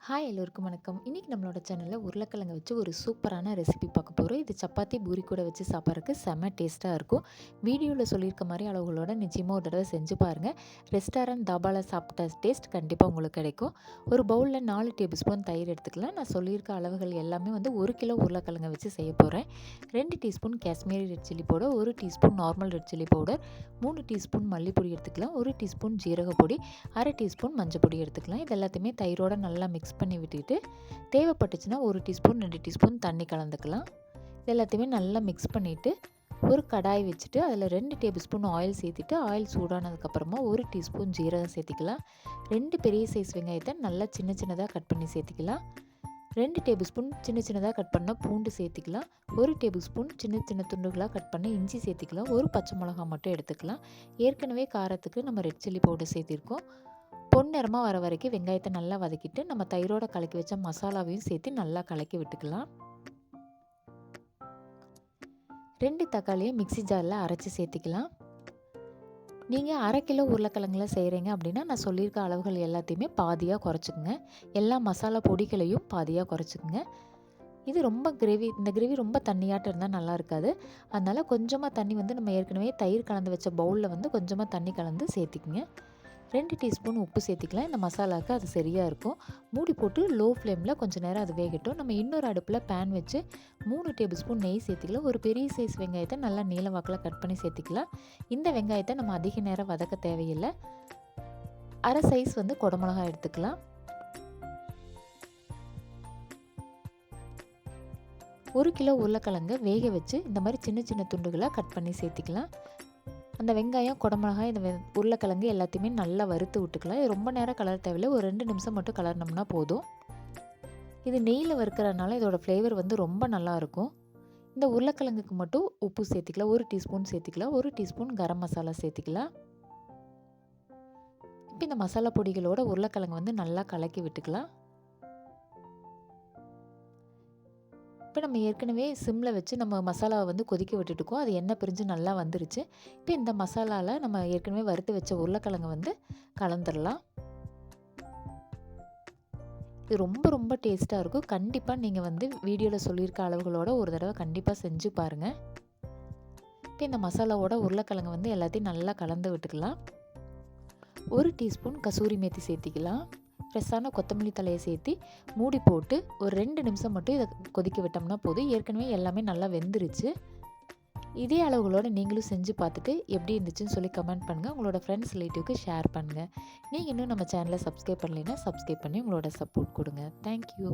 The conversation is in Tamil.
ஹாய் எல்லோருக்கும் வணக்கம். இன்றைக்கி நம்மளோட சேனலில் உருளைக்கிழங்கு வச்சு ஒரு சூப்பரான ரெசிபி பார்க்க போகிறோம். இது சப்பாத்தி பூரி கூட வச்சு சாப்பிட்றதுக்கு செம்ம டேஸ்ட்டாக இருக்கும். வீடியோவில் சொல்லியிருக்க மாதிரி அளவுகளோட நிச்சயமாக ஒரு தடவை செஞ்சு பாருங்கள். ரெஸ்டாரண்ட் தாபாவில் சாப்பிட்ட டேஸ்ட் கண்டிப்பாக உங்களுக்கு கிடைக்கும். ஒரு பவுலில் 4 டேபிள் ஸ்பூன் தயிர் எடுத்துக்கலாம். நான் சொல்லியிருக்க அளவுகள் எல்லாமே 1 கிலோ உருளைக்கிழங்கு வச்சு செய்ய போகிறேன். 2 teaspoon Kashmiri red chilli powder, 1 teaspoon normal red chilli powder, 3 teaspoon மல்லிப்பொடி எடுத்துக்கலாம், 1 டீஸ்பூன் ஜீரகப்பொடி, அரை டீஸ்பூன் மஞ்சள் பொடி எடுத்துக்கலாம். இது எல்லாத்தையுமே தயிரோட நல்லா மிக்ஸ் பண்ணி விட்டுட்டு தேவைப்பட்டுச்சுன்னா 1 டீஸ்பூன் 2 டீஸ்பூன் தண்ணி கலந்துக்கலாம். இது எல்லாத்தையுமே நல்லா மிக்ஸ் பண்ணிவிட்டு ஒரு கடாய் வச்சுட்டு அதில் 2 டேபிள் ஸ்பூன் ஆயில் சேர்த்துட்டு ஆயில் சூடானதுக்கப்புறமா 1 டீஸ்பூன் ஜீரகம் சேர்த்திக்கலாம். 2 பெரிய சைஸ் வெங்காயத்தை நல்லா சின்ன சின்னதாக கட் பண்ணி சேர்த்திக்கலாம். 2 டேபிள் ஸ்பூன் சின்ன சின்னதாக கட் பண்ண பூண்டு சேர்த்திக்கலாம். 1 டேபிள் ஸ்பூன் சின்ன சின்ன துண்டுகளாக கட் பண்ண இஞ்சி சேர்த்திக்கலாம். ஒரு பச்சை மிளகாய் மட்டும் எடுத்துக்கலாம். ஏற்கனவே காரத்துக்கு நம்ம ரெட் சில்லி பவுடர் சேர்த்திருக்கோம். பொன்னிறமாக வர வரைக்கும் வெங்காயத்தை நல்லா வதக்கிட்டு நம்ம தயிரோட கலக்கி வச்ச மசாலாவையும் சேர்த்து நல்லா கலக்கி விட்டுக்கலாம். 2 தக்காளியை மிக்ஸி ஜாரில் அரைச்சி சேர்த்திக்கலாம். நீங்கள் அரை கிலோ உருளைக்கிழங்குல செய்கிறீங்க அப்படின்னா நான் சொல்லியிருக்க அளவுகள் எல்லாத்தையுமே பாதியாக குறைச்சிக்கோங்க. எல்லா மசாலா பொடிகளையும் பாதியாக குறைச்சிக்கோங்க. இது ரொம்ப இந்த கிரேவி ரொம்ப தண்ணியாட்டம் இருந்தால் நல்லா இருக்காது. அதனால் கொஞ்சமாக தண்ணி நம்ம ஏற்கனவே தயிர் கலந்து வச்ச பவுலில் கொஞ்சமாக தண்ணி கலந்து சேர்த்திக்கங்க. 2 டீஸ்பூன் உப்பு சேர்த்திக்கலாம். இந்த மசாலாவுக்கு அது சரியாக இருக்கும். மூடி போட்டு லோ ஃப்ளேமில் கொஞ்சம் நேரம் அது வேகட்டும். நம்ம இன்னொரு அடுப்பில் பேன் வச்சு 3 டேபிள் ஸ்பூன் நெய் சேர்த்திக்கலாம். ஒரு பெரிய சைஸ் வெங்காயத்தை நல்லா நீல வாக்கில் கட் பண்ணி சேர்த்திக்கலாம். இந்த வெங்காயத்தை நம்ம அதிக நேரம் வதக்க தேவையில்லை. அரை சைஸ் குடமிளகாய் எடுத்துக்கலாம். 1 கிலோ உருளைக்கிழங்கு வேக வச்சு இந்த மாதிரி சின்ன சின்ன துண்டுகளாக கட் பண்ணி சேர்த்திக்கலாம். அந்த வெங்காயம், குடமிளகாய், இந்த உருளைக்கிழங்கு எல்லாத்தையுமே நல்லா வறுத்து விட்டுக்கலாம். இது ரொம்ப நேரம் கலர் தேவையில்லை. ஒரு 2 நிமிஷம் மட்டும் கலர்னோம்னா போதும். இது நெய்யில் வறுக்கிறதுனால இதோட ஃப்ளேவர் ரொம்ப நல்லாயிருக்கும். இந்த உருளைக்கிழங்குக்கு மட்டும் உப்பு சேர்த்திக்கலாம். 1 டீஸ்பூன் சேர்த்திக்கலாம். 1 டீஸ்பூன் கரம் மசாலா சேர்த்திக்கலாம். இப்போ இந்த மசாலா பொடிகளோட உருளைக்கிழங்கு நல்லா கலக்கி விட்டுக்கலாம். இப்போ நம்ம ஏற்கனவே சிம்மில் வச்சு நம்ம மசாலாவை கொதிக்க விட்டுட்டுருக்கோம். அது எண்ணெய் பிரிஞ்சு நல்லா வந்துருச்சு. இப்போ இந்த மசாலாவில் நம்ம ஏற்கனவே வறுத்து வச்ச உருளைக்கிழங்கு கலந்துடலாம். இது ரொம்ப ரொம்ப டேஸ்ட்டாக இருக்கும். கண்டிப்பாக நீங்கள் வீடியோவில் சொல்லியிருக்க அளவுகளோட ஒரு தடவை கண்டிப்பாக செஞ்சு பாருங்கள். இப்போ இந்த மசாலாவோட உருளைக்கிழங்கு எல்லாத்தையும் நல்லா கலந்து விட்டுக்கலாம். 1 டீஸ்பூன் கசூரி மேத்தி சேர்த்திக்கலாம். ஃப்ரெஷ்ஷான கொத்தமல்லி தலையை சேர்த்து மூடி போட்டு ஒரு 2 நிமிஷம் மட்டும் இதை கொதிக்க விட்டோம்னா போதும். ஏற்கனவே எல்லாமே நல்லா வெந்துருச்சு. இதே அளவுகளோடு நீங்களும் செஞ்சு பார்த்துட்டு எப்படி இருந்துச்சுன்னு சொல்லி கமெண்ட் பண்ணுங்கள். உங்களோட ஃப்ரெண்ட்ஸ் ரிலேட்டிவ்க்கு ஷேர் பண்ணுங்கள். நீங்கள் இன்னும் நம்ம சேனலை சப்ஸ்கிரைப் பண்ணலைன்னா சப்ஸ்கிரைப் பண்ணி உங்களோட சப்போர்ட் கொடுங்க. தேங்க்யூ.